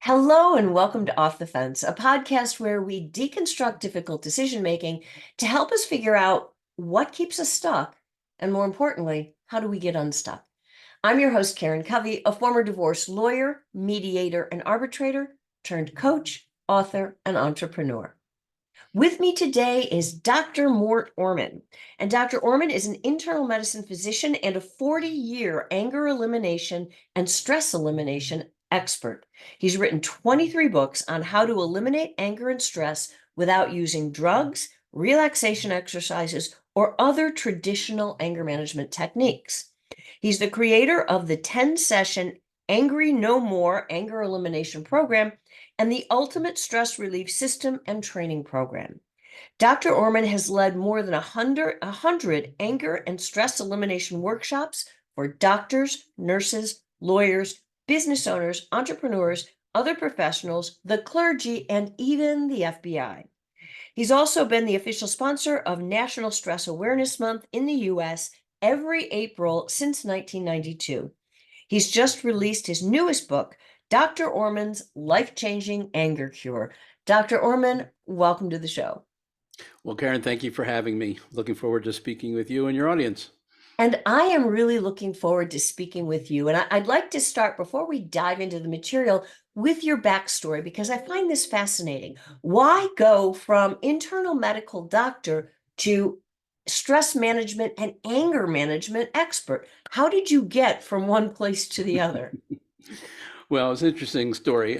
Hello and welcome to Off the Fence, a podcast where we deconstruct difficult decision making to help us figure out what keeps us stuck and, more importantly, how do we get unstuck. I'm your host, Karen Covey, a former divorce lawyer, mediator, and arbitrator turned coach, author, and entrepreneur. With me today is Dr. Mort Orman. And Dr. Orman is an internal medicine physician and a 40-year anger elimination and stress elimination expert. He's written 23 books on how to eliminate anger and stress without using drugs, relaxation exercises, or other traditional anger management techniques. He's the creator of the 10-session Angry No More Anger Elimination Program and the Ultimate Stress Relief System and Training Program. Dr. Orman has led more than 100 anger and stress elimination workshops for doctors, nurses, lawyers, business owners, entrepreneurs, other professionals, the clergy, and even the FBI. He's also been the official sponsor of National Stress Awareness Month in the US every April since 1992. He's just released his newest book, Dr. Orman's Life-Changing Anger Cure. Dr. Orman, welcome to the show. Well, Karen, thank you for having me. Looking forward to speaking with you and your audience. And I am really looking forward to speaking with you. And I'd like to start, before we dive into the material, with your backstory, because I find this fascinating. Why go from internal medical doctor to stress management and anger management expert? How did you get from one place to the other? Well, it's an interesting story.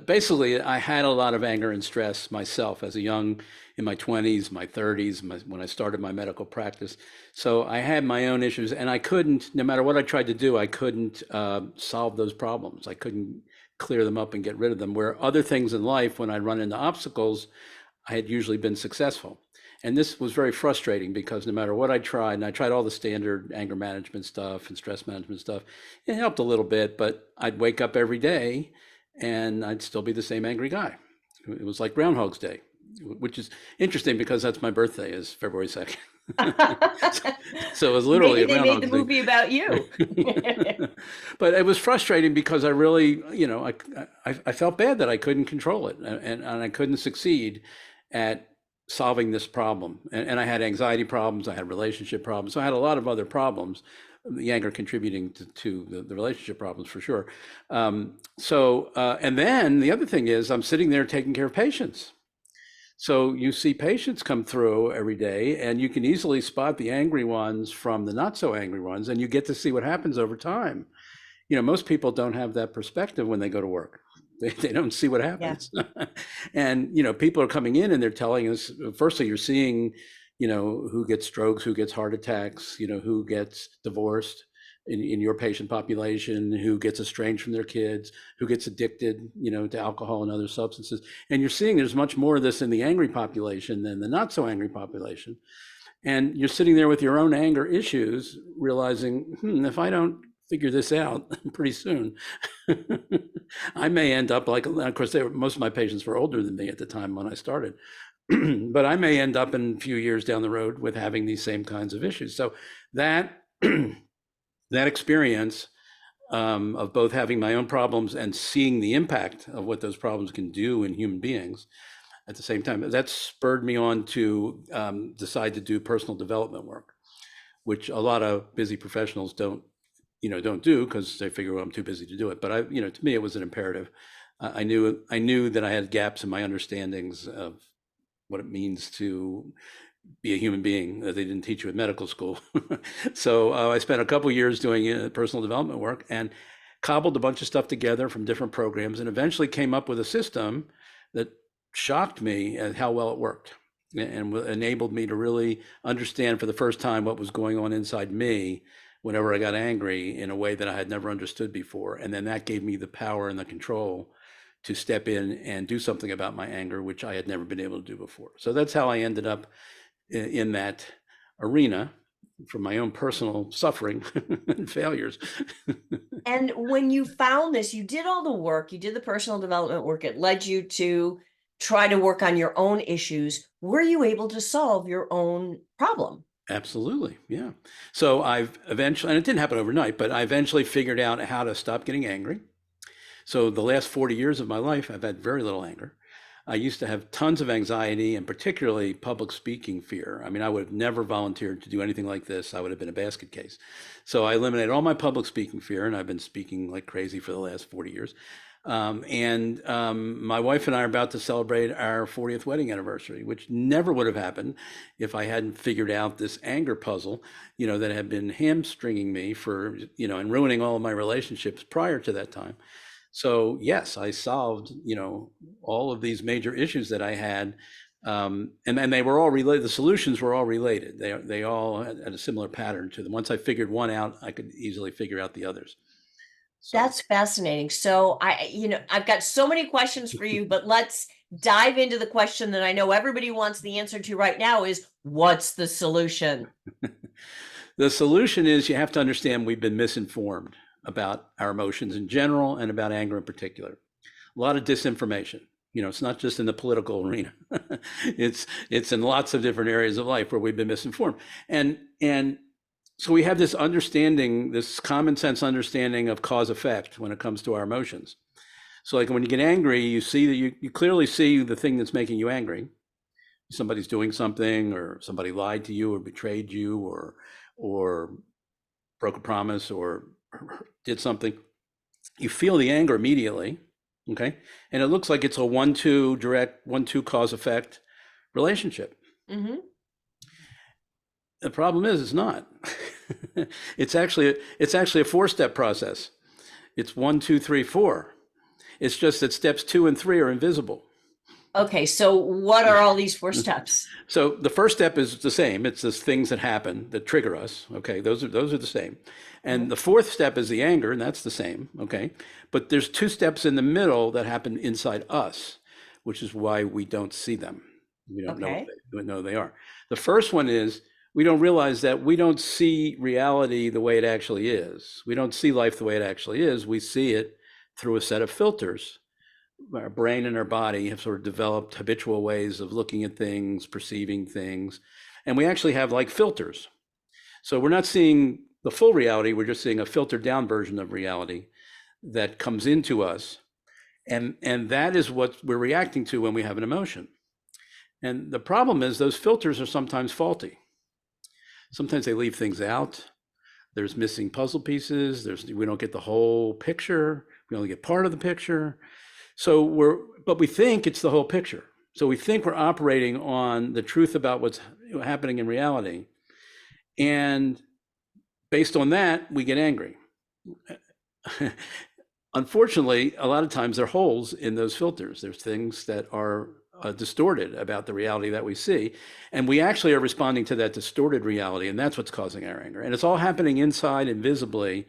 Basically, I had a lot of anger and stress myself as a young, in my 20s, my 30s, when I started my medical practice. So I had my own issues, and I couldn't, no matter what I tried to do, I couldn't solve those problems. I couldn't clear them up and get rid of them. Where other things in life, when I run into obstacles, I had usually been successful. And this was very frustrating because no matter what I tried, and I tried all the standard anger management stuff and stress management stuff, it helped a little bit, but I'd wake up every day and I'd still be the same angry guy. It was like Groundhog's Day, which is interesting because that's my birthday is February 2nd. So it was literally Maybe a they made the Groundhog's Day. movie about you. But it was frustrating because I really, I felt bad that I couldn't control it and I couldn't succeed at solving this problem. And I had anxiety problems, I had relationship problems, so I had a lot of other problems, the anger contributing to the relationship problems for sure. And then the other thing is I'm sitting there taking care of patients. So you see patients come through every day and you can easily spot the angry ones from the not so angry ones, and you get to see what happens over time. Most people don't have that perspective when they go to work. They don't see what Yeah. happens. And, people are coming in and they're telling us, firstly, you're seeing, who gets strokes, who gets heart attacks, who gets divorced in your patient population, who gets estranged from their kids, who gets addicted, to alcohol and other substances. And you're seeing there's much more of this in the angry population than the not so angry population. And you're sitting there with your own anger issues, realizing, if I don't figure this out pretty soon, I may end up like, of course, most of my patients were older than me at the time when I started, but I may end up in a few years down the road with having these same kinds of issues. So that that experience of both having my own problems and seeing the impact of what those problems can do in human beings at the same time, that spurred me on to decide to do personal development work, which a lot of busy professionals don't do because they figure, well, I'm too busy to do it. But to me, it was an imperative. I knew that I had gaps in my understandings of what it means to be a human being that they didn't teach you in medical school. So I spent a couple of years doing personal development work and cobbled a bunch of stuff together from different programs and eventually came up with a system that shocked me at how well it worked and enabled me to really understand for the first time what was going on inside me whenever I got angry in a way that I had never understood before. And then that gave me the power and the control to step in and do something about my anger, which I had never been able to do before. So that's how I ended up in that arena from my own personal suffering and failures. And when you found this, you did all the work, you did the personal development work, it led you to try to work on your own issues. Were you able to solve your own problem? Absolutely, yeah. So I've eventually, and it didn't happen overnight, but I eventually figured out how to stop getting angry. So the last 40 years of my life, I've had very little anger. I used to have tons of anxiety and particularly public speaking fear. I mean, I would have never volunteered to do anything like this. I would have been a basket case. So I eliminated all my public speaking fear, and I've been speaking like crazy for the last 40 years. My wife and I are about to celebrate our 40th wedding anniversary, which never would have happened if I hadn't figured out this anger puzzle, that had been hamstringing me for, and ruining all of my relationships prior to that time. So yes, I solved, all of these major issues that I had. And they were all related. The solutions were all related. They all had a similar pattern to them. Once I figured one out, I could easily figure out the others. So That's fascinating. So I've got so many questions for you, but let's dive into the question that I know everybody wants the answer to right now is what's the solution? the solution is you have to understand we've been misinformed about our emotions in general and about anger in particular. A lot of disinformation. It's not just in the political arena. it's in lots of different areas of life where we've been misinformed. And so we have this understanding, this common sense understanding of cause effect when it comes to our emotions. So like when you get angry, you see that you clearly see the thing that's making you angry. Somebody's doing something, or somebody lied to you or betrayed you or broke a promise or did something. You feel the anger immediately. Okay. And it looks like it's a 1-2 direct 1-2 cause effect relationship. Mm-hmm. The problem is it's not. it's actually a 4-step process. It's 1, 2, 3, 4. It's just that steps 2 and 3 are invisible. Okay, so what are all these 4 steps? So the first step is the same. It's the things that happen that trigger us. Okay, those are the same. And Mhm. the 4th step is the anger, and that's the same. Okay, but there's 2 steps in the middle that happen inside us, which is why we don't see them. We don't Okay. know they are. The first one is we don't realize that we don't see reality the way it actually is. We don't see life the way it actually is. We see it through a set of filters. Our brain and our body have sort of developed habitual ways of looking at things, perceiving things, and we actually have like filters. So we're not seeing the full reality, we're just seeing a filtered down version of reality that comes into us. And that is what we're reacting to when we have an emotion. And the problem is those filters are sometimes faulty. Sometimes they leave things out. There's missing puzzle pieces. We don't get the whole picture. We only get part of the picture. But we think it's the whole picture. So we think we're operating on the truth about what's happening in reality. And based on that, we get angry. Unfortunately, a lot of times there are holes in those filters. There's things that are distorted about the reality that we see. And we actually are responding to that distorted reality. And that's what's causing our anger. And it's all happening inside invisibly.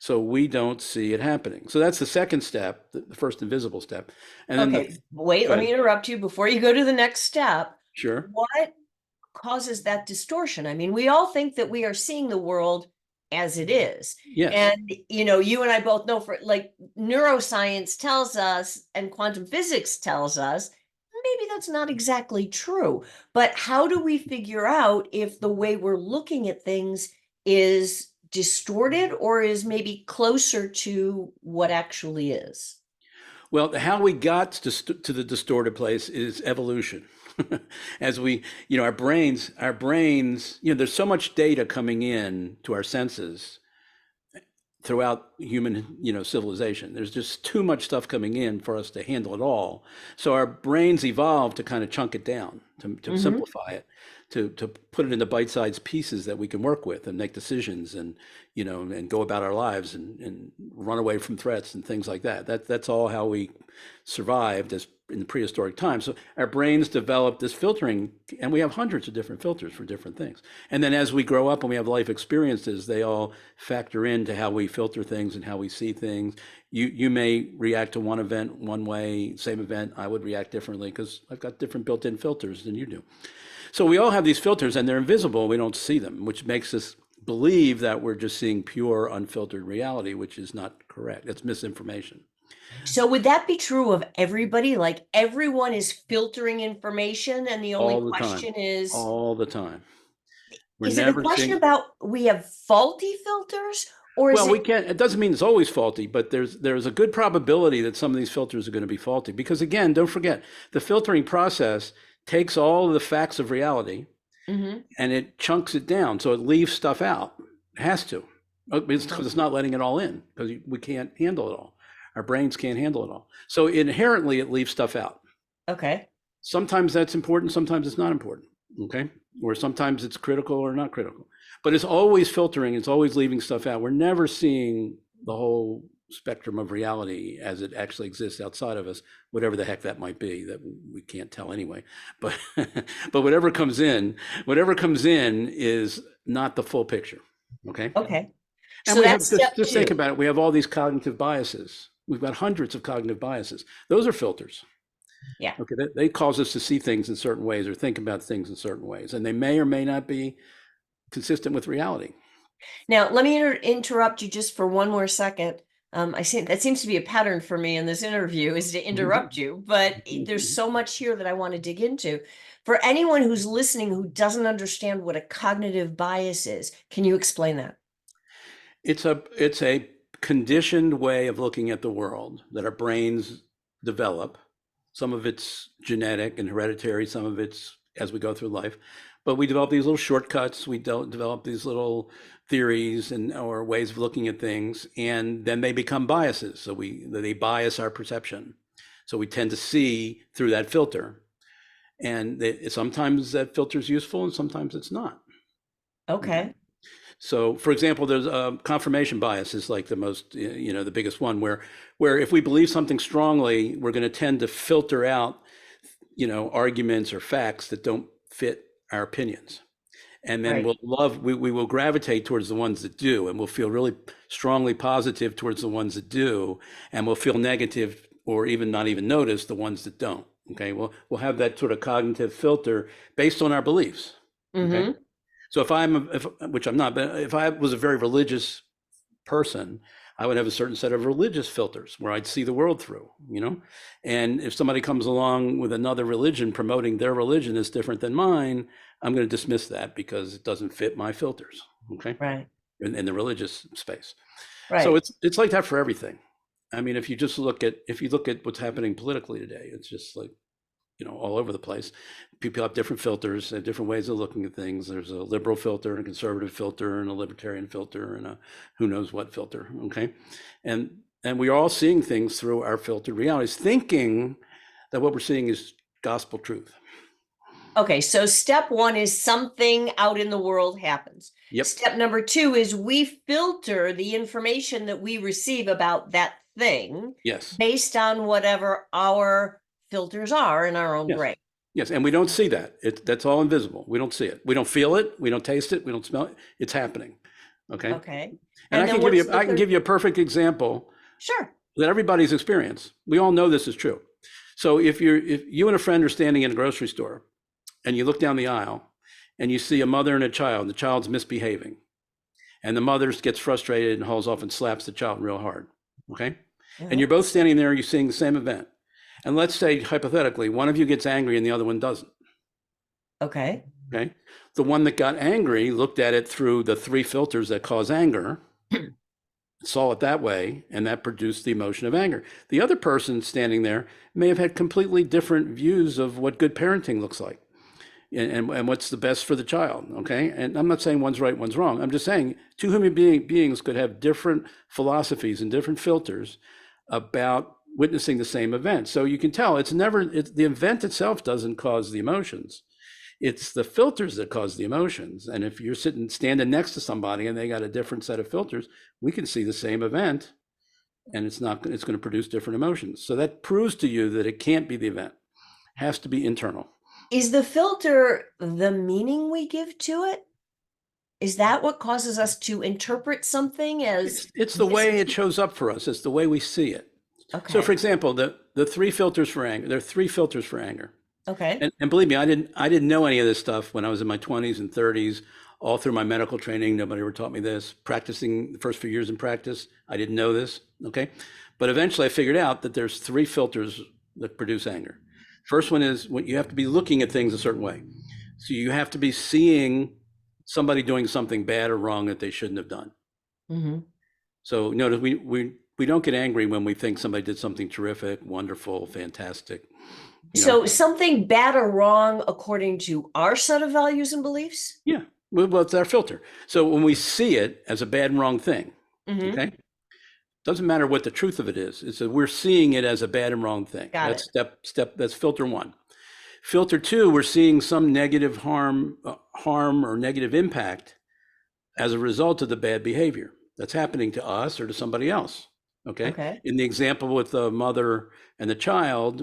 So we don't see it happening. So that's the second step, the first invisible step. And then Okay, wait, let me interrupt you before you go to the next step. Sure. What causes that distortion? I mean, we all think that we are seeing the world as it is. Yes. And you and I both know for like neuroscience tells us and quantum physics tells us maybe that's not exactly true. But how do we figure out if the way we're looking at things is distorted or is maybe closer to what actually is? Well, how we got to the distorted place is evolution. As we, our brains, there's so much data coming in to our senses throughout human, civilization. There's just too much stuff coming in for us to handle it all. So our brains evolved to kind of chunk it down, to simplify it, to put it into bite-sized pieces that we can work with and make decisions and, and go about our lives and run away from threats and things like that. That's all how we survived as in the prehistoric times. So our brains developed this filtering, and we have hundreds of different filters for different things. And then as we grow up and we have life experiences, they all factor into how we filter things and how we see things. You may react to one event one way, same event, I would react differently because I've got different built-in filters than you do. So we all have these filters and they're invisible. We don't see them, which makes us believe that we're just seeing pure, unfiltered reality, which is not correct. It's misinformation. So would that be true of everybody? Like everyone is filtering information and the only All the time. question is All the time. We're it a never question seeing. about we have faulty filters Or is Well, we it? can't, it doesn't mean it's always faulty, but there's a good probability that some of these filters are going to be faulty. Because again, don't forget, the filtering process takes all of the facts of reality Hmm. and it chunks it down. So it leaves stuff out. It has to. It's because Hmm. it's not letting it all in, because we can't handle it all. Our brains can't handle it all. So inherently it leaves stuff out. Okay. Sometimes that's important, sometimes it's not important. Okay. Or sometimes it's critical or not critical. But it's always filtering, it's always leaving stuff out. We're never seeing the whole spectrum of reality as it actually exists outside of us, whatever the heck that might be, that we can't tell anyway. But but whatever comes in is not the full picture. Okay. Okay. And So we that's have, step just think two. about it, we have all these cognitive biases. We've got hundreds of cognitive biases. Those are filters. Yeah. Okay, they cause us to see things in certain ways or think about things in certain ways, and they may or may not be consistent with reality. Now, let me interrupt you just for one more second. I see that seems to be a pattern for me in this interview is to interrupt you, but there's so much here that I want to dig into. For anyone who's listening who doesn't understand what a cognitive bias is, can you explain that? It's a conditioned way of looking at the world that our brains develop. Some of it's genetic and hereditary, some of it's as we go through life. But we develop these little shortcuts, we don't develop these little theories and or ways of looking at things, and then they become biases. So they bias our perception. So we tend to see through that filter. And sometimes that filter is useful and sometimes it's not. Okay. Okay. So, for example, there's confirmation bias is like the most, the biggest one where if we believe something strongly, we're going to tend to filter out, arguments or facts that don't fit our opinions. And then Right. we will gravitate towards the ones that do, and we'll feel really strongly positive towards the ones that do, and we'll feel negative or even not even notice the ones that don't. Okay, we'll have that sort of cognitive filter based on our beliefs. Okay. Mm-hmm. So which I'm not, but if I was a very religious person, I would have a certain set of religious filters where I'd see the world through. And if somebody comes along with another religion promoting their religion is different than mine, I'm going to dismiss that because it doesn't fit my filters. Okay. Right. In the religious space. So Right. it's like that for everything. I mean, if you look at what's happening politically today, it's just like, all over the place. People have different filters and different ways of looking at things. There's a liberal filter and a conservative filter and a libertarian filter and a who knows what filter. Okay. And we are all seeing things through our filtered realities, thinking that what we're seeing is gospel truth. Okay, so step one is something out in the world happens. Yep. Step number two is we filter the information that we receive about that thing Yes. based on whatever our filters are in our own Yes. brain. Yes. And we don't see that. That's all invisible. We don't see it. We don't feel it. We don't taste it. We don't smell it. It's happening. Okay. Okay. And And then what's the I can third? give you a perfect example Sure. that everybody's experienced. We all know this is true. So if you and a friend are standing in a grocery store and you look down the aisle and you see a mother and a child, and the child's misbehaving, and the mother gets frustrated and hauls off and slaps the child real hard. Okay. And Uh-huh. you're both standing there, you're seeing the same event. And let's say hypothetically, one of you gets angry and the other one doesn't. Okay. Okay. The one that got angry looked at it through the three filters that cause anger, saw it that way, and that produced the emotion of anger. The other person standing there may have had completely different views of what good parenting looks like and what's the best for the child. Okay. And I'm not saying one's right, one's wrong. I'm just saying two human beings could have different philosophies and different filters about witnessing the same event. So you can tell the event itself doesn't cause the emotions. It's the filters that cause the emotions. And if you're standing next to somebody and they got a different set of filters, we can see the same event and it's going to produce different emotions. So that proves to you that it can't be the event. It has to be internal. Is the filter the meaning we give to it? Is that what causes us to interpret something as It's the this way is it shows up for us. It's the way we see it. So for okay? example, the three filters for anger, there are three filters for anger. Okay. And believe me, I didn't know any of this stuff when I was in my 20s and 30s, all through my medical training. Nobody ever taught me this. Practicing the first few years in practice, I didn't know this. Okay. But eventually I figured out that there's three filters that produce anger. First one is when you have to be looking at things a certain way. So you have to be seeing somebody doing something bad or wrong that they shouldn't have done. Mm-hmm. So notice we don't get angry when we think somebody did something terrific, wonderful, fantastic. You know, So something bad or wrong according to our set of values and beliefs? yeah. Well, it's our filter. So when we see it as a bad and wrong thing, Mm-hmm. okay, doesn't matter what the truth of it is. It's that we're seeing it as a bad and wrong thing. Got That's it. that's filter one. Filter two, we're seeing some negative harm or negative impact as a result of the bad behavior that's happening to us or to somebody else. Okay. Okay. In the example with the mother and the child,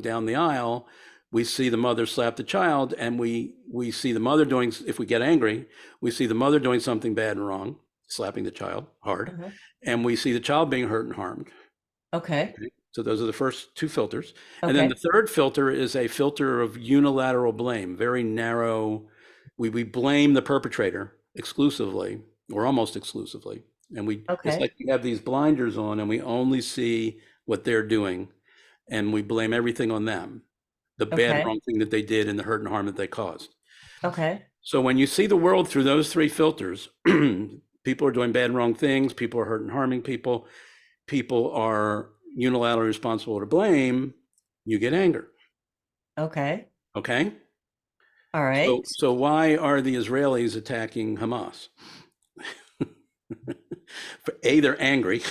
down the aisle, we see the mother slap the child, and we see the mother doing, if we get angry, we see the mother doing something bad and wrong, slapping the child hard, Uh-huh. and we see the child being hurt and harmed. Okay. Okay? So those are the first two filters. And then the Okay. third filter is a filter of unilateral blame, very narrow. We blame the perpetrator exclusively or almost exclusively. And it's Okay. like we have these blinders on and we only see what they're doing, and we blame everything on them, the bad, Okay. wrong thing that they did and the hurt and harm that they caused. Okay. So when you see the world through those three filters, people are doing bad and wrong things, people are hurt and harming people, people are unilaterally responsible to blame, you get anger. Okay. Okay. All So, right. so why are the Israelis attacking Hamas? For A, they're angry.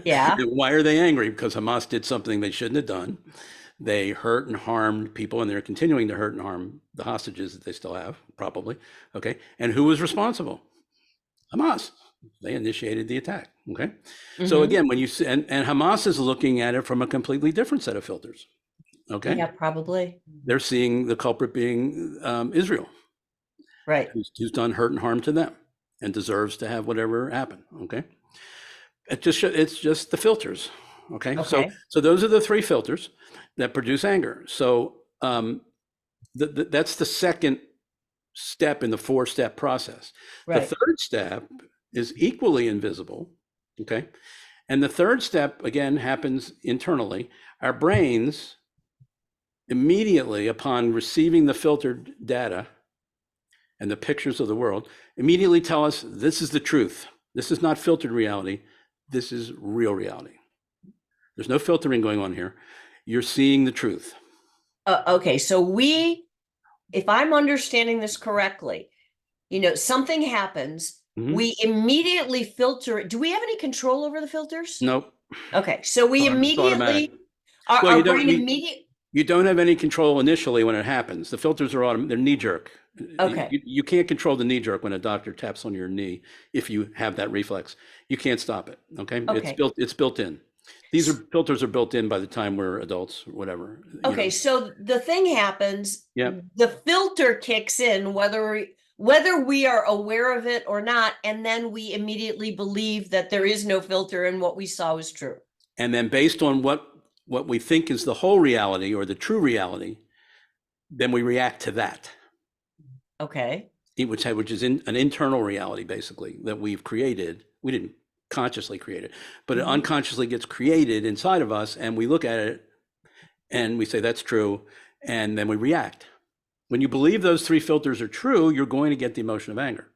Yeah. And why are they angry? Because Hamas did something they shouldn't have done. They hurt and harmed people, and they're continuing to hurt and harm the hostages that they still have, probably. Okay. And who was responsible? Hamas. They initiated the attack. Okay. So Mm-hmm. again, when you see, and Hamas is looking at it from a completely different set of filters. Okay. Yeah, probably. They're seeing the culprit being Israel, Right. who's done hurt and harm to them and deserves to have whatever happened. Okay. It's just the filters. Okay. So, Okay. so those are the three filters that produce anger. So that's the second step in the 4-step process. The Right. third step is equally invisible. Okay. And the third step, again, happens internally. Our brains, immediately upon receiving the filtered data and the pictures of the world, immediately tell us this is the truth. This is not filtered reality. This is real reality. There's no filtering going on here. You're seeing the truth. Okay. So if I'm understanding this correctly, something happens, Mm-hmm. we immediately filter it. Do we have any control over the filters? Nope. Okay. So we It's automatic. immediately, Well, our brain immediate. you don't have any control initially when it happens. The filters are automatic. They're knee jerk. Okay. You can't control the knee jerk when a doctor taps on your knee if you have that reflex. You can't stop it. Okay. Okay. It's built in. Filters are built in by the time we're adults, whatever. Okay, so the thing happens, Yep. the filter kicks in, whether we are aware of it or not, and then we immediately believe that there is no filter and what we saw was true. And then based on what we think is the whole reality or the true reality, then we react to that. Okay. Which is an internal reality, basically, that we've created. We didn't consciously create it, but it unconsciously gets created inside of us, and we look at it and we say that's true, and then we react. When you believe those three filters are true, you're going to get the emotion of anger.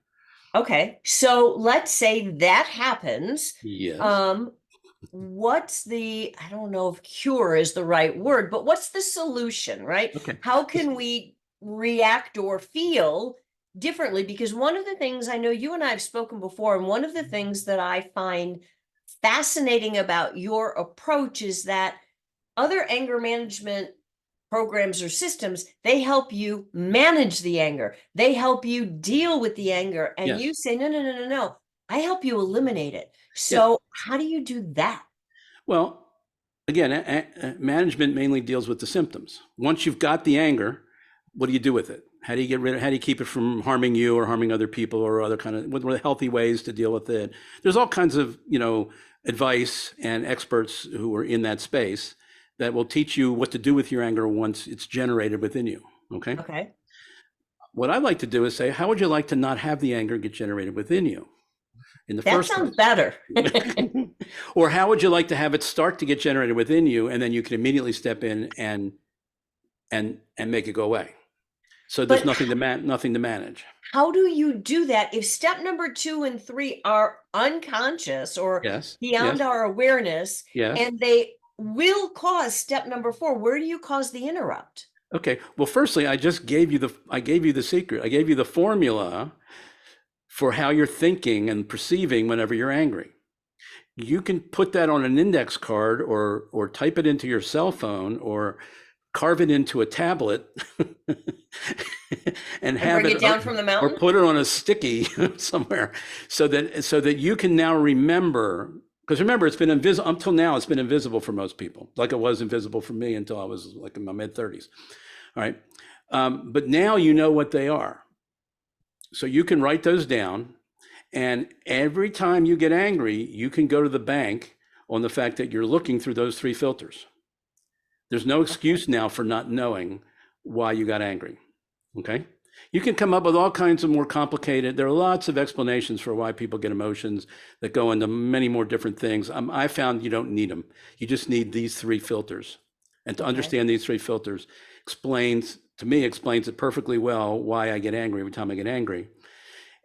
Okay, so let's say that happens. Yes. What's I don't know if cure is the right word, but what's the solution, right? Okay. How can we react or feel differently? Because one of the things I know you and I have spoken before, and one of the things that I find fascinating about your approach is that other anger management programs or systems, they help you manage the anger. They help you deal with the anger. And you Yes. say, no, no, no, no, no. I help you eliminate it. Yes. So how do you do that? Well, again, management mainly deals with the symptoms. Once you've got the anger, what do you do with it? How do you get rid of? How do you keep it from harming you or harming other people or other kind of? What are the healthy ways to deal with it? There's all kinds of advice and experts who are in that space that will teach you what to do with your anger once it's generated within you. Okay. Okay. What I like to do is say, how would you like to not have the anger get generated within you in the That first sounds place? better. Or how would you like to have it start to get generated within you, and then you can immediately step in and make it go away? So there's But nothing to manage. how do you do that if step number 2 and 3 are unconscious or Yes, beyond yes, our awareness, yes. and they will cause step number 4? Where do you cause the interrupt? Okay. Well, firstly, I gave you the secret. I gave you the formula for how you're thinking and perceiving whenever you're angry. You can put that on an index card or type it into your cell phone or carve it into a tablet and And have bring it it down from the or mountain? put it on a sticky somewhere so that you can now remember, because remember, it's been invisible up till now. It's been invisible for most people, like it was invisible for me until I was like in my mid 30s. All right. But now you know what they are. So you can write those down. And every time you get angry, you can go to the bank on the fact that you're looking through those three filters. There's no Okay. excuse now for not knowing why you got angry. Okay. You can come up with all kinds of more complicated, there are lots of explanations for why people get emotions that go into many more different things. I found you don't need them. You just need these three filters. And to Okay. understand these three filters explains it perfectly well why I get angry every time I get angry.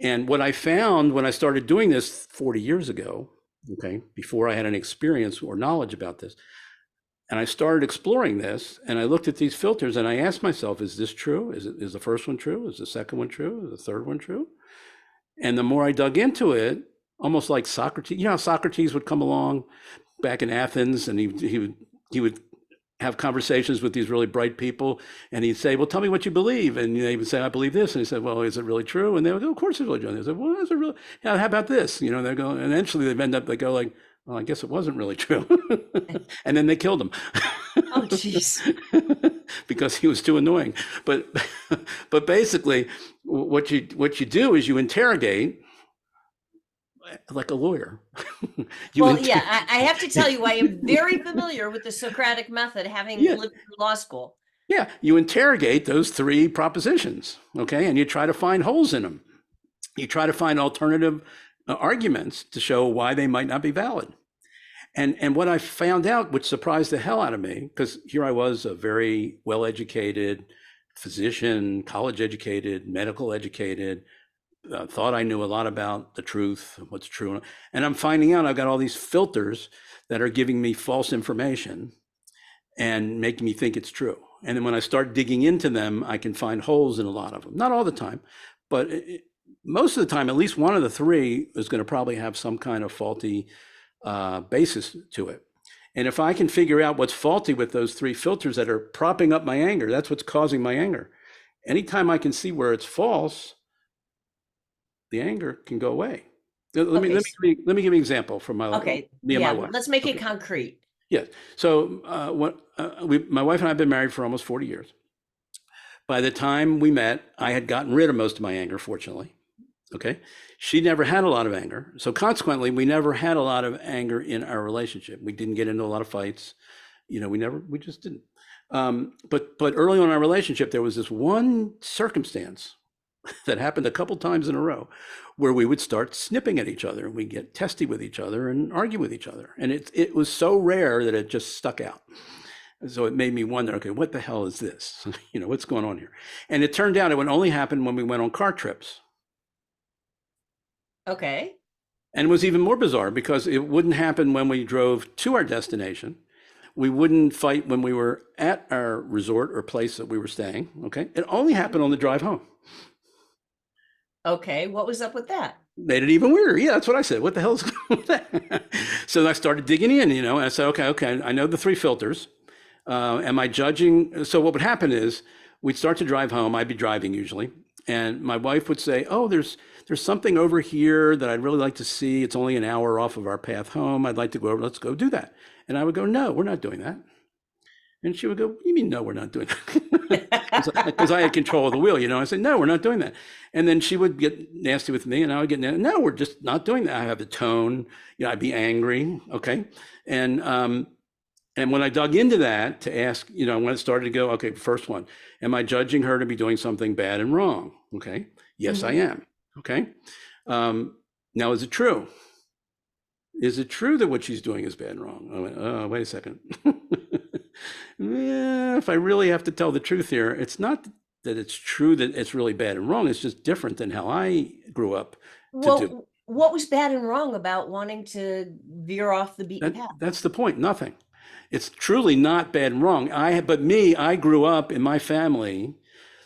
And what I found when I started doing this 40 years ago, okay, before I had any experience or knowledge about this, and I started exploring this and I looked at these filters and I asked myself, is this true? Is the first one true? Is the second one true? Is the third one true? And the more I dug into it, almost like Socrates, you know how Socrates would come along back in Athens and he would have conversations with these really bright people and he'd say, well, tell me what you believe. And they would say, I believe this. And he said, well, is it really true? And they would go, of course it's really true. And they said, well, is it really? Yeah, how about this? You know, they go, and eventually they go like, well, I guess it wasn't really true. And then they killed him. Oh, jeez. Because he was too annoying. But but basically what you do is you interrogate like a lawyer. you Well, inter- yeah, I have to tell you, I am very familiar with the Socratic method, having yeah, lived through law school. yeah, you interrogate those three propositions, okay? And you try to find holes in them. You try to find alternative arguments to show why they might not be valid. And what I found out, which surprised the hell out of me, because here I was, a very well-educated physician, college educated, medical educated, thought I knew a lot about the truth, what's true. And I'm finding out I've got all these filters that are giving me false information and making me think it's true. And then when I start digging into them, I can find holes in a lot of them. Not all the time, but most of the time, at least one of the three is going to probably have some kind of faulty basis to it. And if I can figure out what's faulty with those three filters that are propping up my anger, that's what's causing my anger. Anytime I can see where it's false, the anger can go away. Okay. Let me give you an example from Okay. me and my Yeah. wife. Let's make it Okay. concrete. Yes. So my wife and I have been married for almost 40 years. By the time we met, I had gotten rid of most of my anger, fortunately. Okay. She never had a lot of anger. So consequently, we never had a lot of anger in our relationship. We didn't get into a lot of fights. You know, we just didn't. But early on in our relationship, there was this one circumstance that happened a couple times in a row where we would start snipping at each other and we get testy with each other and argue with each other. And it was so rare that it just stuck out. So it made me wonder, okay, what the hell is this? You know, what's going on here? And it turned out it would only happen when we went on car trips. Okay. And it was even more bizarre because it wouldn't happen when we drove to our destination. We wouldn't fight when we were at our resort or place that we were staying. Okay. It only happened on the drive home. Okay. What was up with that? Made it even weirder. Yeah, that's what I said. What the hell is going on with that? So I started digging in, you know, and I said, okay, I know the three filters. Am I judging? So what would happen is we'd start to drive home. I'd be driving usually. And my wife would say, oh, there's something over here that I'd really like to see. It's only an hour off of our path home. I'd like to go over. Let's go do that. And I would go, no, we're not doing that. And she would go, what do you mean, no, we're not doing that? Because I had control of the wheel, you know. I said, no, we're not doing that. And then she would get nasty with me and I would get nasty. No, we're just not doing that. I have the tone, you know, I'd be angry. Okay. And when I dug into that to ask, you know, when it started to go, okay, first one, am I judging her to be doing something bad and wrong? Okay. Yes, I Hmm. am. Okay. Now, is it true? Is it true that what she's doing is bad and wrong? I went, oh, wait a second. Yeah, if I really have to tell the truth here, it's not that it's true that it's really bad and wrong. It's just different than how I grew up to do. Well, what was bad and wrong about wanting to veer off the beaten path? That's the point. Nothing. It's truly not bad and wrong. I grew up in my family.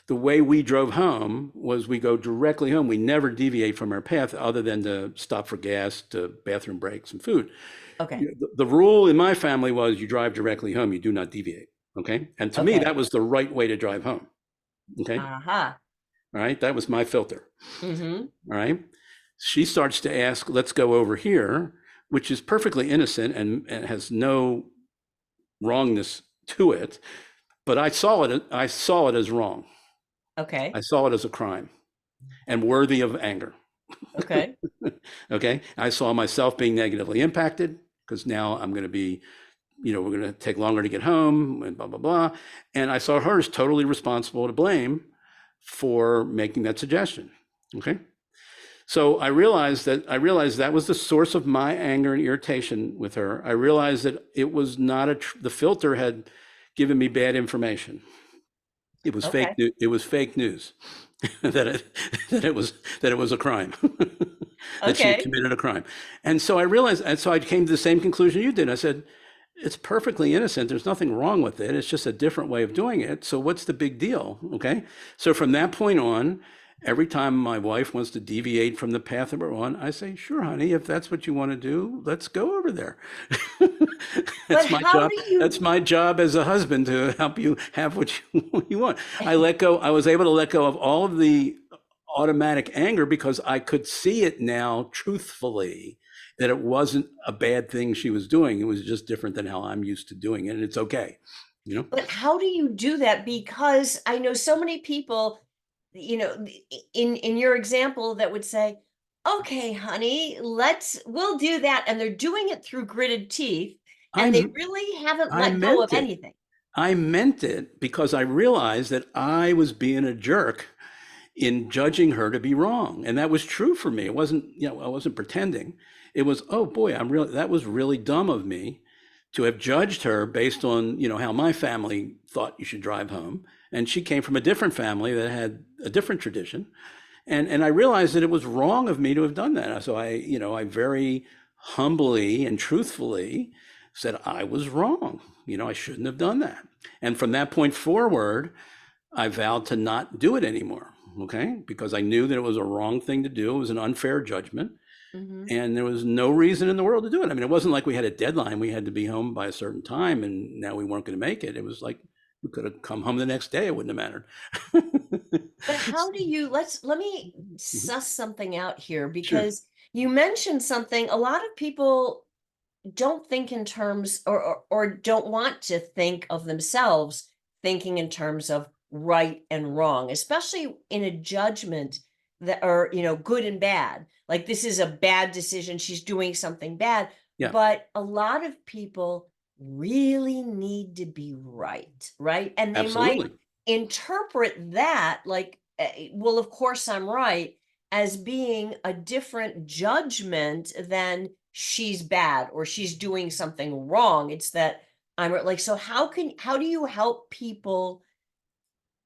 The way we drove home was we go directly home. We never deviate from our path other than to stop for gas, to bathroom breaks and food. Okay. The rule in my family was you drive directly home. You do not deviate. Okay. And to me, Okay. that was the right way to drive home. Okay. Aha. All right. That was my filter. Mm-hmm. All right. She starts to ask, let's go over here, which is perfectly innocent and has no wrongness to it. But I saw it as wrong. Okay. I saw it as a crime and worthy of anger. Okay. Okay. I saw myself being negatively impacted because now I'm going to be, we're going to take longer to get home and blah, blah, blah. And I saw her as totally responsible to blame for making that suggestion. Okay. So I realized that was the source of my anger and irritation with her. I realized that it was not the filter had given me bad information. It was fake. Okay. It was fake news that it was a crime, that she had Okay. committed a crime. And so I realized, and so I came to the same conclusion you did. I said, it's perfectly innocent. There's nothing wrong with it. It's just a different way of doing it. So what's the big deal? Okay. So from that point on, every time my wife wants to deviate from the path that we're on, I say, sure, honey, if that's what you want to do, let's go over there. But That's my how job. do you? That's my job as a husband to help you have what you want. I let go. I was able to let go of all of the automatic anger because I could see it now truthfully that it wasn't a bad thing she was doing. It was just different than how I'm used to doing it. And it's okay. You know? But how do you do that? Because I know so many people, in your example that would say, "Okay, honey, we'll do that," and they're doing it through gritted teeth, and they I'm really haven't I let go of meant it. anything. I meant it because I realized that I was being a jerk in judging her to be wrong. And that was true for me. It wasn't, I wasn't pretending. It was, oh boy, that was really dumb of me to have judged her based on, how my family thought you should drive home. And she came from a different family that had a different tradition. And I realized that it was wrong of me to have done that. So I very humbly and truthfully said I was wrong. I shouldn't have done that. And from that point forward, I vowed to not do it anymore. Okay. Because I knew that it was a wrong thing to do. It was an unfair judgment. Hmm. And there was no reason in the world to do it. I mean, it wasn't like we had a deadline. We had to be home by a certain time and now we weren't going to make it. It was like we could have come home the next day. It wouldn't have mattered. But how do you? Let me Mhm. suss something out here Sure. because you mentioned something. A lot of people don't think in terms or don't want to think of themselves thinking in terms of right and wrong, especially in a judgment that or good and bad. Like this is a bad decision, she's doing something bad. Yeah, But a lot of people really need to be right, right? And they might absolutely. interpret that like, well, of course I'm right, as being a different judgment than she's bad or she's doing something wrong. It's that like, so how do you help people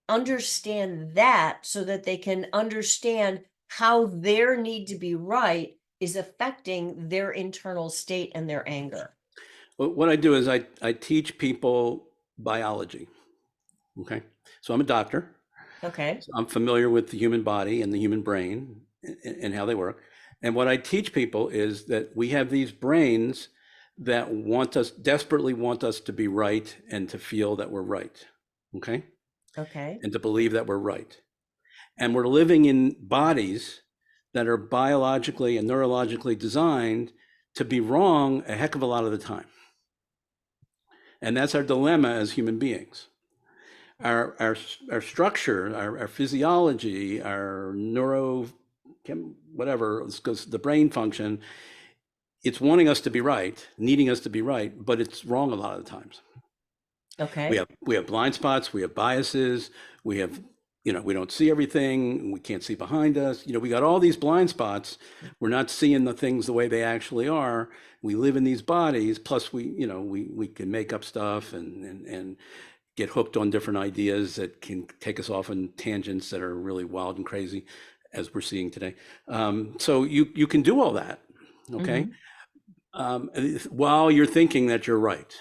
understand that so that they can understand how their need to be right is affecting their internal state and their anger? Well, what I do is I teach people biology. Okay. So I'm a doctor. Okay. So I'm familiar with the human body and the human brain and how they work. And what I teach people is that we have these brains that desperately want us to be right and to feel that we're right. Okay. Okay. And to believe that we're right. And we're living in bodies that are biologically and neurologically designed to be wrong a heck of a lot of the time. And that's our dilemma as human beings. Our structure, our physiology, our whatever, because the brain function, it's wanting us to be right, needing us to be right, but it's wrong a lot of the times. We Okay. have we have blind spots, we have biases, we have we don't see everything, we can't see behind us. We got all these blind spots. We're not seeing the things the way they actually are. We live in these bodies, plus we can make up stuff and get hooked on different ideas that can take us off on tangents that are really wild and crazy, as we're seeing today. So you can do all that, okay, Hmm. while you're thinking that you're right.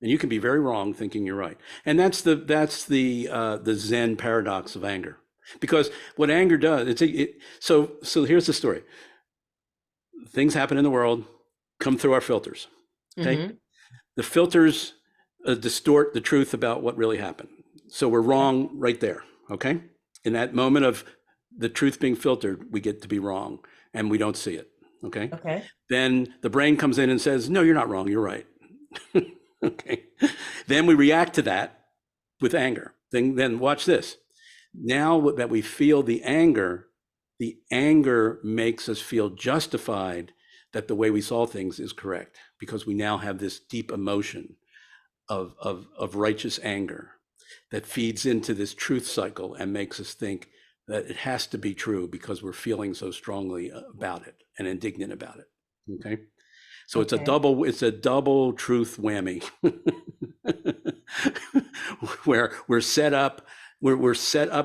And you can be very wrong thinking you're right. And that's the Zen paradox of anger. Because what anger does, so here's the story. Things happen in the world, come through our filters. Okay, Hmm. the filters distort the truth about what really happened. So we're Okay. wrong right there. Okay, in that moment of the truth being filtered, we get to be wrong, and we don't see it. Okay, Okay. then the brain comes in and says, "No, you're not wrong. You're right." Okay, then we react to that with anger. Then watch this. Now that we feel the anger makes us feel justified that the way we saw things is correct, because we now have this deep emotion of righteous anger that feeds into this truth cycle and makes us think that it has to be true because we're feeling so strongly about it and indignant about it. Okay. So Okay. it's a double truth whammy where we're set up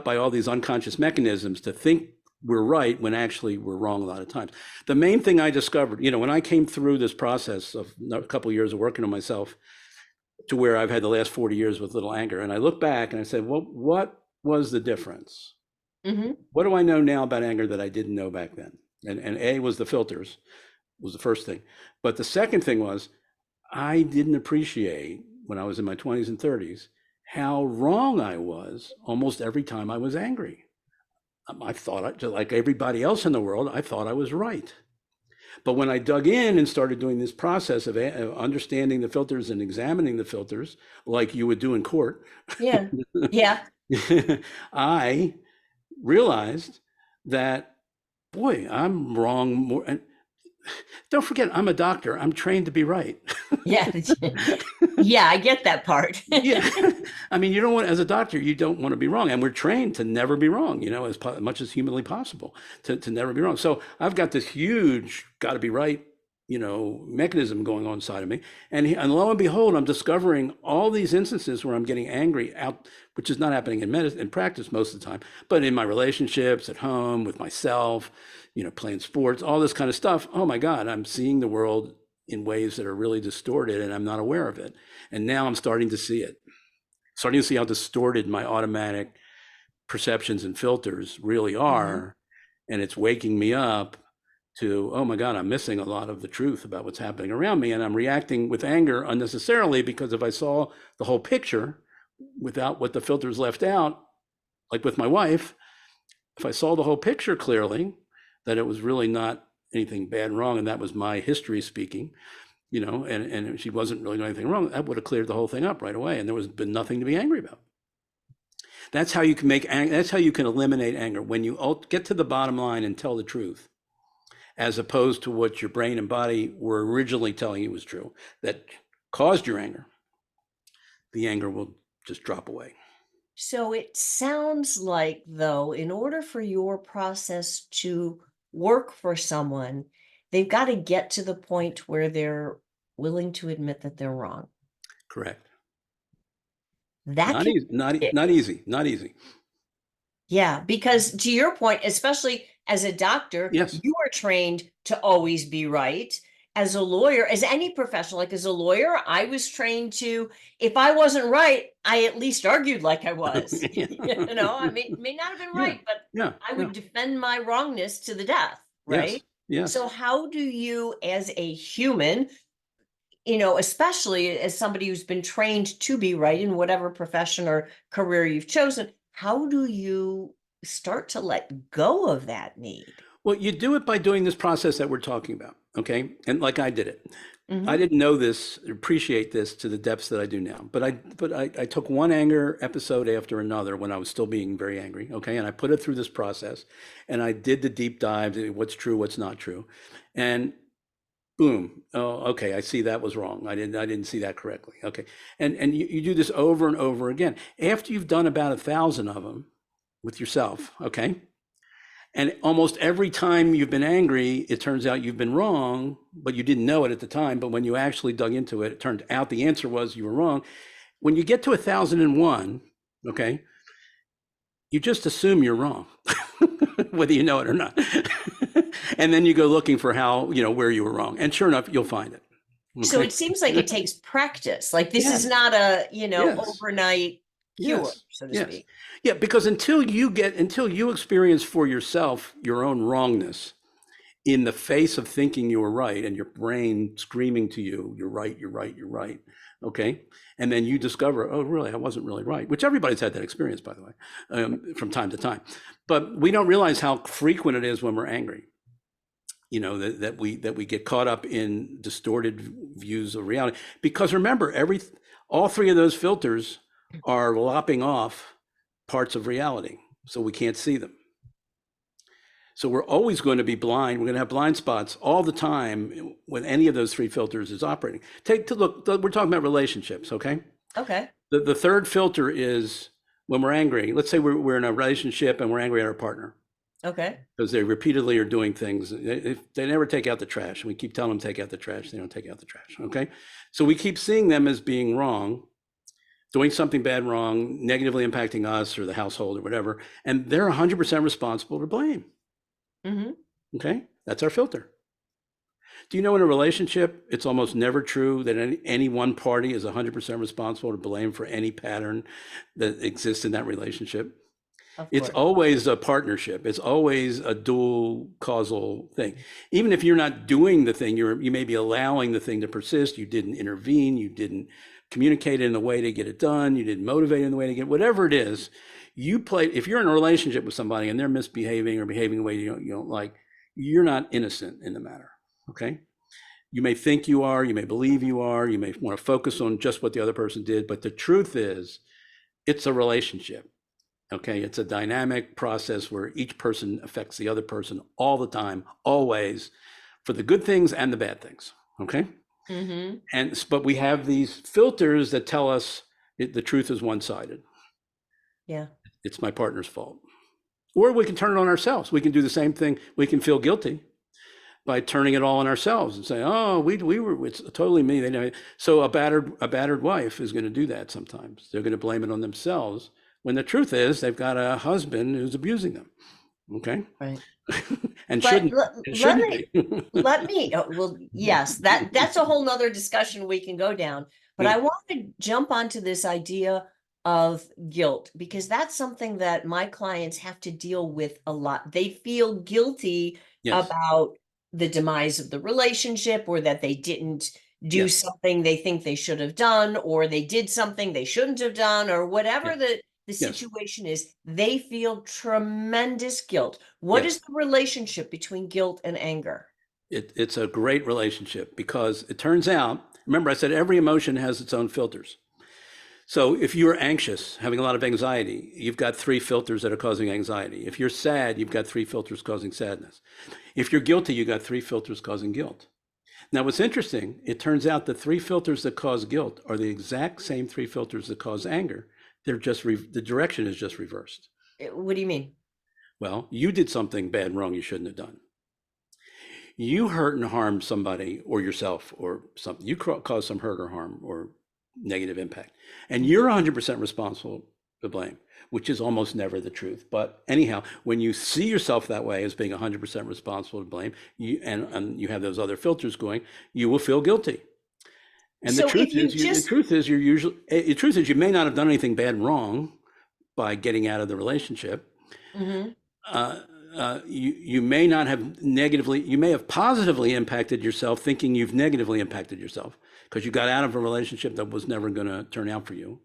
by all these unconscious mechanisms to think we're right when actually we're wrong a lot of times. The main thing I discovered, when I came through this process of a couple of years of working on myself to where I've had the last 40 years with little anger, and I look back and I said, well, what was the difference? Hmm. What do I know now about anger that I didn't know back then? And A was the filters, was the first thing. But the second thing was I didn't appreciate when I was in my 20s and 30s how wrong I was almost every time I was angry. I thought, just like everybody else in the world, I thought I was right. But when I dug in and started doing this process of understanding the filters and examining the filters, like you would do in court, Yeah. Yeah. I realized that, boy, I'm wrong more. And don't forget, I'm a doctor. I'm trained to be right. Yeah. Yeah, I get that part. Yeah. I mean, you don't want, as a doctor, you don't want to be wrong. And we're trained to never be wrong, as much as humanly possible, to never be wrong. So I've got this huge, got to be right, mechanism going on inside of me. And lo and behold, I'm discovering all these instances where I'm getting angry out, which is not happening in practice most of the time, but in my relationships at home with myself, playing sports, all this kind of stuff. Oh my God, I'm seeing the world in ways that are really distorted and I'm not aware of it. And now I'm starting to see it, starting to see how distorted my automatic perceptions and filters really Hmm. are. And it's waking me up to, oh my God, I'm missing a lot of the truth about what's happening around me. And I'm reacting with anger unnecessarily, because if I saw the whole picture without what the filters left out, like with my wife, if I saw the whole picture clearly, that it was really not anything bad and wrong, and that was my history speaking, and she wasn't really doing anything wrong, that would have cleared the whole thing up right away, and there was been nothing to be angry about. That's how you can that's how you can eliminate anger, when you get to the bottom line and tell the truth, as opposed to what your brain and body were originally telling you was true, that caused your anger. The anger will just drop away. So it sounds like, though, in order for your process to work for someone, they've got to get to the point where they're willing to admit that they're wrong. Correct. That Not can easy. be. Not easy. Not easy. Yeah, because to your point, especially as a doctor, Yes. you are trained to always be right. As a lawyer, as any professional, like as a lawyer, I was trained to, if I wasn't right, I at least argued like I was. I may not have been Yeah. right, but Yeah. I Yeah. would defend my wrongness to the death, Yes. right? Yes. So how do you, as a human, especially as somebody who's been trained to be right in whatever profession or career you've chosen, how do you start to let go of that need? Well, you do it by doing this process that we're talking about. Okay. And like I did it. I Hmm. didn't know this, appreciate this to the depths that I do now. But I took one anger episode after another when I was still being very angry. Okay. And I put it through this process, and I did the deep dive, what's true, what's not true. And boom. Oh, okay. I see that was wrong. I didn't see that correctly. Okay. And you do this over and over again. After you've done about 1,000 of them with yourself. Okay. And almost every time you've been angry, it turns out you've been wrong, but you didn't know it at the time. But when you actually dug into it, it turned out the answer was you were wrong. When you get to 1,001, okay, you just assume you're wrong, whether you know it or not. And then you go looking for how, where you were wrong. And sure enough, you'll find it. So Okay. it seems like it takes practice. Like this is Yes. not a, Yes. overnight cure, Yes. so to Yes. speak. Yeah. Because until you experience for yourself your own wrongness in the face of thinking you were right and your brain screaming to you, you're right, you're right, you're right. Okay. And then you discover, oh, really, I wasn't really right, which everybody's had that experience, by the way, from time to time. But we don't realize how frequent it is when we're angry. That we get caught up in distorted views of reality. Because remember, all three of those filters are lopping off parts of reality, so we can't see them. So we're always going to be blind. We're going to have blind spots all the time when any of those three filters is operating. Look. We're talking about relationships, okay? Okay. The third filter is when we're angry. Let's say we're in a relationship and we're angry at our partner Okay. because they repeatedly are doing things. They never take out the trash. We keep telling them to take out the trash. They don't take out the trash, okay? So we keep seeing them as being wrong, doing something bad wrong, negatively impacting us or the household or whatever, and they're 100% responsible to blame. Mm-hmm. Okay, that's our filter. Do you know in a relationship, it's almost never true that any one party is 100% responsible to blame for any pattern that exists in that relationship? Of It's course. always a partnership. It's always a dual causal thing. Even if you're not doing the thing, you may be allowing the thing to persist. You didn't intervene. You didn't communicate in a way to get it done. You didn't motivate in the way to get whatever it is. If you're in a relationship with somebody and they're misbehaving or behaving the way you don't like, you're not innocent in the matter. Okay. You may think you are, you may believe you are, you may want to focus on just what the other person did, but the truth is, it's a relationship. Okay, it's a dynamic process where each person affects the other person all the time, always, for the good things and the bad things. Okay. Mm-hmm. But we have these filters that tell us the truth is one-sided. Yeah. It's my partner's fault. Or we can turn it on ourselves. We can do the same thing. We can feel guilty by turning it all on ourselves and say, "Oh, we were. It's totally me." They know. So a battered wife is going to do that sometimes. They're going to blame it on themselves when the truth is they've got a husband who's abusing them. Okay, Right. and But let shouldn't me be. well, yes, that's a whole nother discussion we can go down. But Yeah. I want to jump onto this idea of guilt because that's something that my clients have to deal with a lot. They feel guilty Yes. about the demise of the relationship or that they didn't do Yes. something they think they should have done, or they did something they shouldn't have done, or Yeah. whatever the Yes. situation is, they feel tremendous guilt. What is Yes. the relationship between guilt and anger? It's a great relationship because it turns out. Remember, I said every emotion has its own filters. So if you're anxious, having a lot of anxiety, you've got three filters that are causing anxiety. If you're sad, you've got three filters causing sadness. If you're guilty, you've got three filters causing guilt. Now, what's interesting, it turns out the three filters that cause guilt are the exact same three filters that cause anger. The direction is just reversed. What do you mean? Well, you did something bad and wrong you shouldn't have done. You hurt and harmed somebody or yourself or something. You caused some hurt or harm or negative impact. And you're 100% responsible to blame, which is almost never the truth. But anyhow, when you see yourself that way as being 100% responsible to blame, and you have those other filters going, you will feel guilty. And So if you the just truth is the truth is you may not have done anything bad and wrong by getting out of the relationship. Mhm. You may not have you may have positively impacted yourself thinking you've negatively impacted yourself because you got out of a relationship that was never going to turn out for you.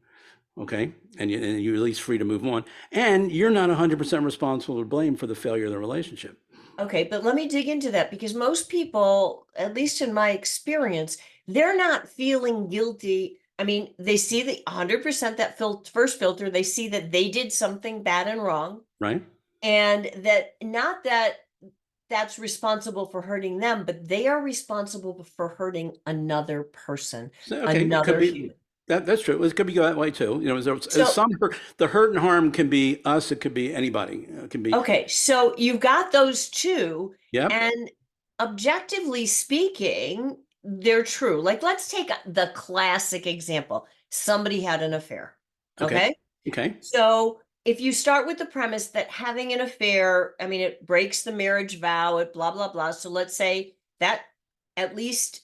Okay. And you're at least free to move on. And you're not 100% responsible to blame for the failure of the relationship. Okay, but let me dig into that because most people, at least in my experience, they're not feeling guilty. I mean, they see the 100% that first filter, they see that they did something bad and wrong, Right. and that not that that's responsible for hurting them, but they are responsible for hurting another person, So, okay. It could another be human. that's true. It could be that way too. There's So, some hurt, the hurt and harm can be us. It could be anybody. It can be, okay, so you've got those two, yep. and objectively speaking, they're true. Like, let's take the classic example. somebody had an affair. Okay. Okay. Okay. So if you start with the premise that having an affair, I mean, it breaks the marriage vow, it blah, blah, blah. So let's say that, at least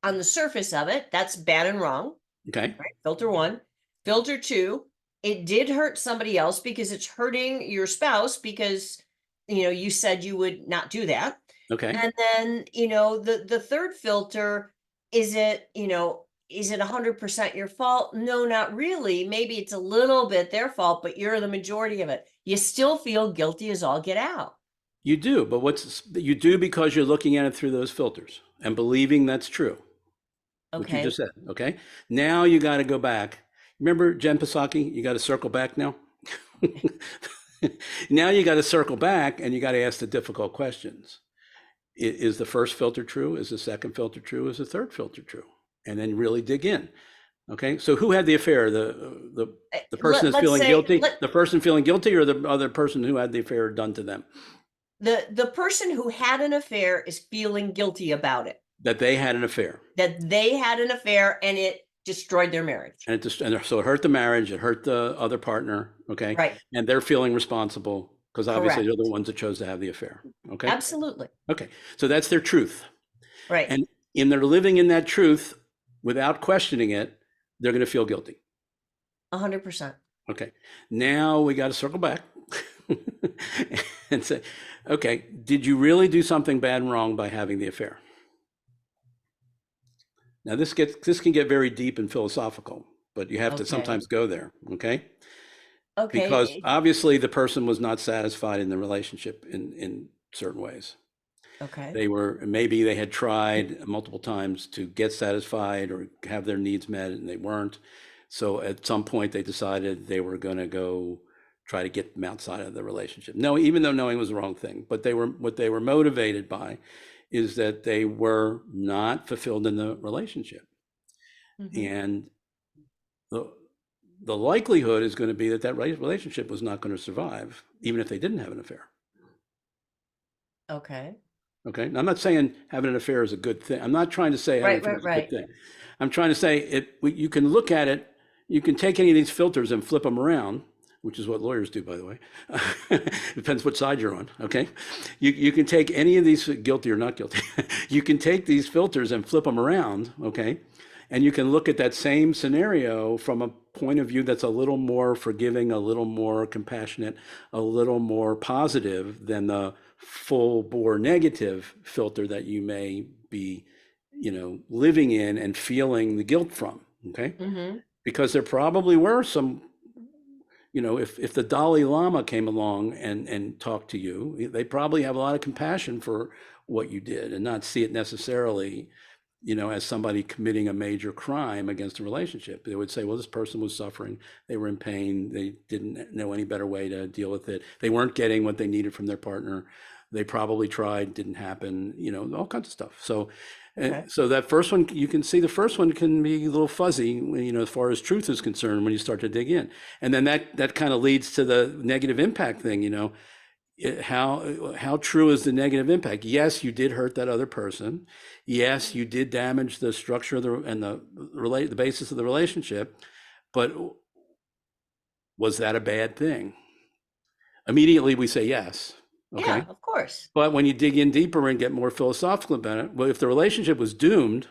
on the surface of it, that's bad and wrong, Okay. right? Filter one. Filter two, it did hurt somebody else because it's hurting your spouse because, you said you would not do that. Okay. And then, the third filter, is it 100% your fault? No, not really. Maybe it's a little bit their fault, but you're the majority of it. You still feel guilty as all get out. You do, but you do because you're looking at it through those filters and believing that's true, what you Okay. just said. Okay. Now you got to go back. Remember Jen Psaki? You got to circle back now. Now you got to circle back and you got to ask the difficult questions. Is the first filter true? Is the second filter true? Is the third filter true? And then really dig in. Okay, so who had the affair? The person that's Let's feeling say guilty, the person feeling guilty, or the other person who had the affair done to them? the person who had an affair is feeling guilty about it, That they had an affair, that they had an affair and it destroyed their marriage. and so it hurt the marriage, it hurt the other partner. Okay, Right. and they're feeling responsible because obviously they're Correct. the ones that chose to have the affair. Okay, Absolutely. okay, so that's their truth, Right. and in their living in that truth without questioning it, they're going to feel guilty. 100%. Okay, now we got to circle back and say, okay, did you really do something bad and wrong by having the affair? Now this can get very deep and philosophical, but you have to Okay. sometimes go there, okay? Because Okay. obviously the person was not satisfied in the relationship in certain ways. Okay. Maybe they had tried multiple times to get satisfied or have their needs met and they weren't. So at some point they decided they were going to go try to get them outside of the relationship. No, even though knowing was the wrong thing, but what they were motivated by is that they were not fulfilled in the relationship. Mm-hmm. And the the likelihood is going to be that that relationship was not going to survive, even if they didn't have an affair. Okay. Okay. Now, I'm not saying having an affair is a good thing. I'm not trying to say Right, everything right, is a good right. thing. I'm trying to say you can look at it, you can take any of these filters and flip them around, which is what lawyers do, by the way. Depends what side you're on. Okay. You can take any of these, guilty or not guilty, you can take these filters and flip them around. Okay. And you can look at that same scenario from a point of view that's a little more forgiving, a little more compassionate, a little more positive than the full bore negative filter that you may be, living in and feeling the guilt from. Okay. Mm-hmm. Because there probably were some, if the Dalai Lama came along and talked to you, they probably have a lot of compassion for what you did and not see it necessarily, as somebody committing a major crime against a relationship. They would say, well, this person was suffering. They were in pain. They didn't know any better way to deal with it. They weren't getting what they needed from their partner. They probably tried, didn't happen, all kinds of stuff. So, Okay. so that first one, you can see the first one can be a little fuzzy, as far as truth is concerned when you start to dig in. And then that kind of leads to the negative impact thing, how true is the negative impact? Yes, you did hurt that other person. Yes, you did damage the structure of the basis of the relationship, but was that a bad thing? Immediately we say yes. Yeah, Okay. of course. But when you dig in deeper and get more philosophical about it, well, if the relationship was doomed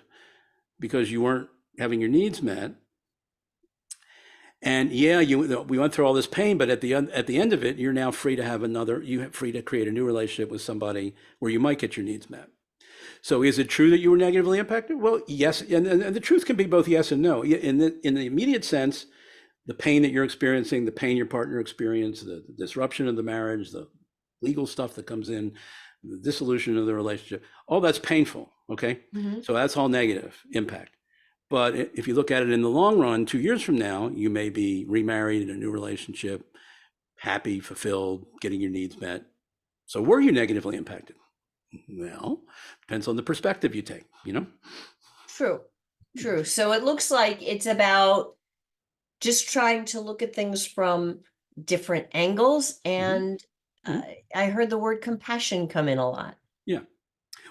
because you weren't having your needs met, and yeah, we went through all this pain, but at the end of it, you're now free to you're free to create a new relationship with somebody where you might get your needs met. So is it true that you were negatively impacted? Well, yes, and the truth can be both yes and no. In the immediate sense, the pain that you're experiencing, the pain your partner experienced, the disruption of the marriage, the legal stuff that comes in, the dissolution of the relationship, all that's painful. Okay, Mm-hmm. so that's all negative impact. But if you look at it in the long run, 2 years from now, you may be remarried in a new relationship, happy, fulfilled, getting your needs met. So were you negatively impacted? Well, depends on the perspective you take. True. True. So it looks like it's about just trying to look at things from different angles. Mhm, And mhm. I heard the word compassion come in a lot. Yeah.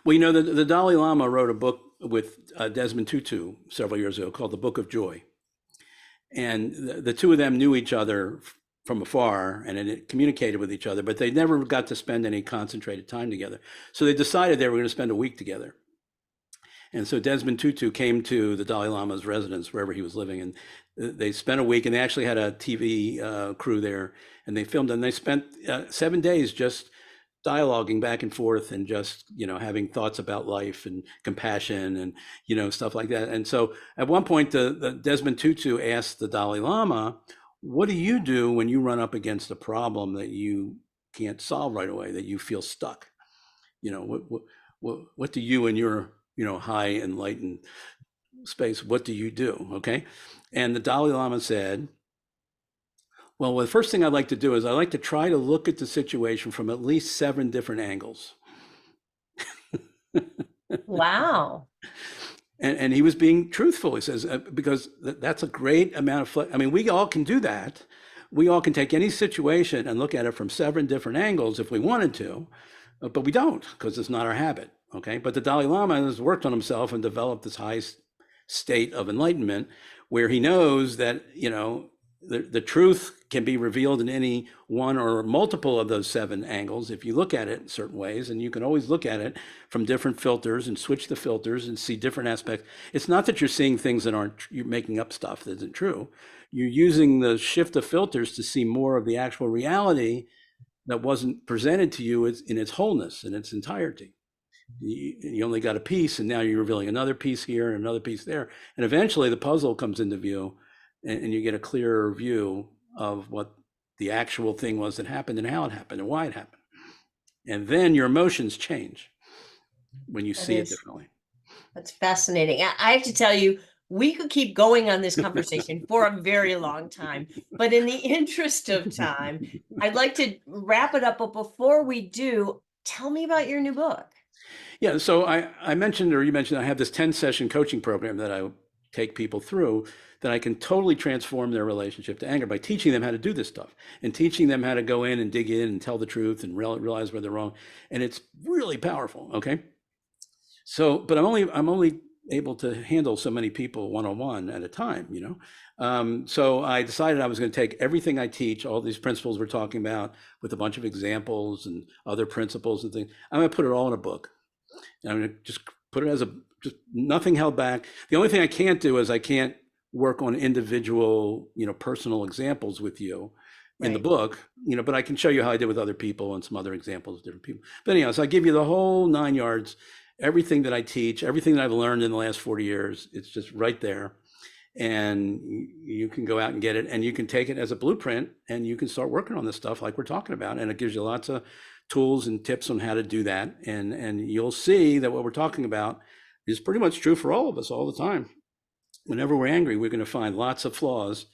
Well, the Dalai Lama wrote a book with Desmond Tutu several years ago called The Book of Joy. And the two of them knew each other from afar and it communicated with each other, but they never got to spend any concentrated time together. So they decided they were going to spend a week together. And so Desmond Tutu came to the Dalai Lama's residence wherever he was living, and they spent a week. And they actually had a TV crew there, and they filmed. And they spent 7 days just dialoguing back and forth, and just having thoughts about life and compassion, and stuff like that. And so at one point, the Desmond Tutu asked the Dalai Lama, "What do you do when you run up against a problem that you can't solve right away, that you feel stuck? What do you in your high enlightened space, what do you do?" Okay. And the Dalai Lama said, "Well, the first thing I like to do is I like to try to look at the situation from at least 7 different angles." Wow. And he was being truthful. He says, because that's a great amount of, I mean, we all can do that. We all can take any situation and look at it from 7 different angles if we wanted to, but we don't, because it's not our habit. Okay. But the Dalai Lama has worked on himself and developed this high state of enlightenment where he knows that, the truth can be revealed in any one or multiple of those 7 angles if you look at it in certain ways. And you can always look at it from different filters and switch the filters and see different aspects. It's not that you're seeing things that aren't, you're making up stuff that isn't true. You're using the shift of filters to see more of the actual reality that wasn't presented to you in its wholeness, in its entirety. You only got a piece, and now you're revealing another piece here and another piece there. And eventually the puzzle comes into view, and you get a clearer view of what the actual thing was that happened and how it happened and why it happened. And then your emotions change when you see it differently. That's fascinating. I have to tell you, we could keep going on this conversation for a very long time, but in the interest of time, I'd like to wrap it up. But before we do, tell me about your new book. Yeah, so I mentioned, or you mentioned, I have this 10-session coaching program that I take people through, that I can totally transform their relationship to anger by teaching them how to do this stuff and teaching them how to go in and dig in and tell the truth and realize where they're wrong. And it's really powerful. Okay. So, but I'm only able to handle so many people one-on-one at a time, So I decided I was going to take everything I teach, all these principles we're talking about, with a bunch of examples and other principles and things. I'm going to put it all in a book. And I'm going to just put it as just nothing held back. The only thing I can't do is I can't work on individual, personal examples with you in the book, but I can show you how I did with other people and some other examples of different people. But anyhow, so I give you the whole 9 yards, everything that I teach, everything that I've learned in the last 40 years. It's just right there. And you can go out and get it, and you can take it as a blueprint, and you can start working on this stuff like we're talking about. And it gives you lots of tools and tips on how to do that. And you'll see that what we're talking about is pretty much true for all of us all the time. Whenever we're angry, we're going to find lots of flaws.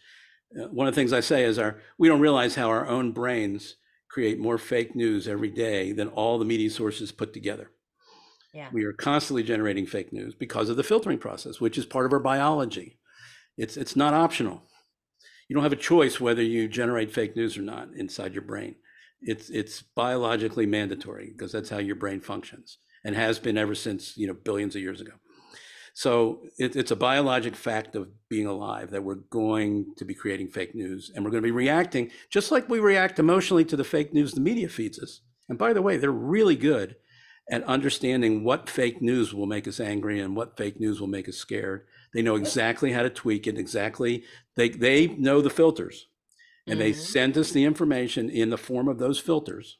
One of the things I say is we don't realize how our own brains create more fake news every day than all the media sources put together. Yeah. We are constantly generating fake news because of the filtering process, which is part of our biology. It's not optional. You don't have a choice whether you generate fake news or not inside your brain. It's biologically mandatory because that's how your brain functions and has been ever since, billions of years ago. So it's a biologic fact of being alive that we're going to be creating fake news, and we're going to be reacting just like we react emotionally to the fake news the media feeds us. And by the way, they're really good at understanding what fake news will make us angry and what fake news will make us scared. They know exactly how to tweak it. Exactly. They know the filters, and they send us the information in the form of those filters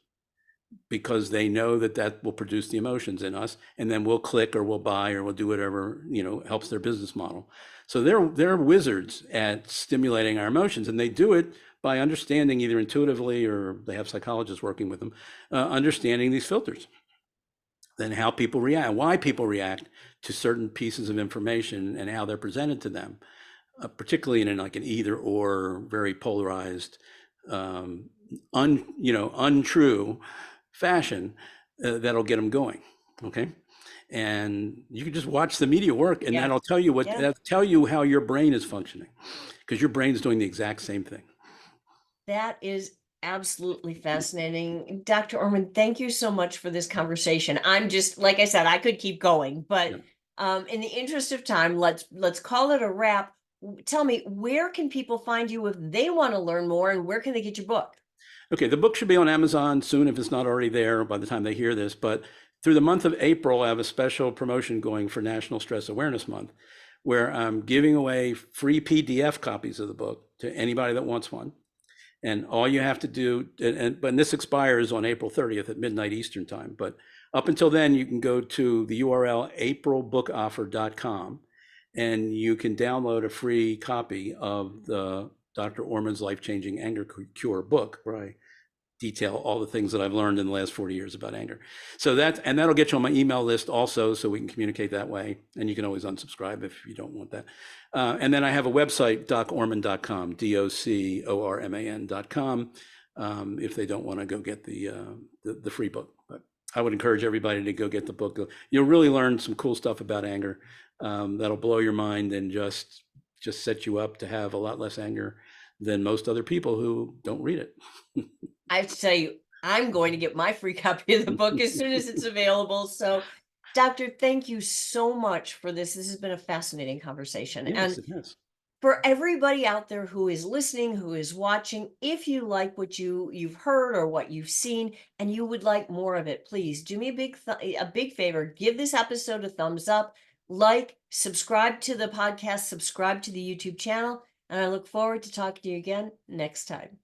because they know that will produce the emotions in us, and then we'll click or we'll buy or we'll do whatever, helps their business model. So they're wizards at stimulating our emotions, and they do it by understanding either intuitively, or they have psychologists working with them, understanding these filters, then how people react, why people react to certain pieces of information and how they're presented to them, particularly in like an either or, very polarized, untrue fashion, that'll get them going. Okay. And you can just watch the media work, and that'll tell you that'll tell you how your brain is functioning, because your brain is doing the exact same thing. That is absolutely fascinating. Dr. Orman, thank you so much for this conversation. I'm just, like I said, I could keep going, but in the interest of time, let's call it a wrap. Tell me, where can people find you if they want to learn more, and where can they get your book? Okay, the book should be on Amazon soon if it's not already there by the time they hear this. But through the month of April, I have a special promotion going for National Stress Awareness Month, where I'm giving away free PDF copies of the book to anybody that wants one. And all you have to do, but this expires on April 30th at midnight Eastern time. But up until then, you can go to the URL aprilbookoffer.com and you can download a free copy of the Dr. Orman's Life-Changing Anger Cure book, where I detail all the things that I've learned in the last 40 years about anger. So that'll get you on my email list also, so we can communicate that way. And you can always unsubscribe if you don't want that. And then I have a website, docorman.com, DOCORMAN.com, if they don't want to go get the free book. But I would encourage everybody to go get the book. You'll really learn some cool stuff about anger that'll blow your mind and just set you up to have a lot less anger than most other people who don't read it. I have to tell you, I'm going to get my free copy of the book as soon as it's available. So, Doctor, thank you so much for this. This has been a fascinating conversation. Yes, And it has. for everybody out there who is listening, who is watching, if you like what you've heard or what you've seen and you would like more of it, please do me a big favor. Give this episode a thumbs up, like, subscribe to the podcast, subscribe to the YouTube channel, and I look forward to talking to you again next time.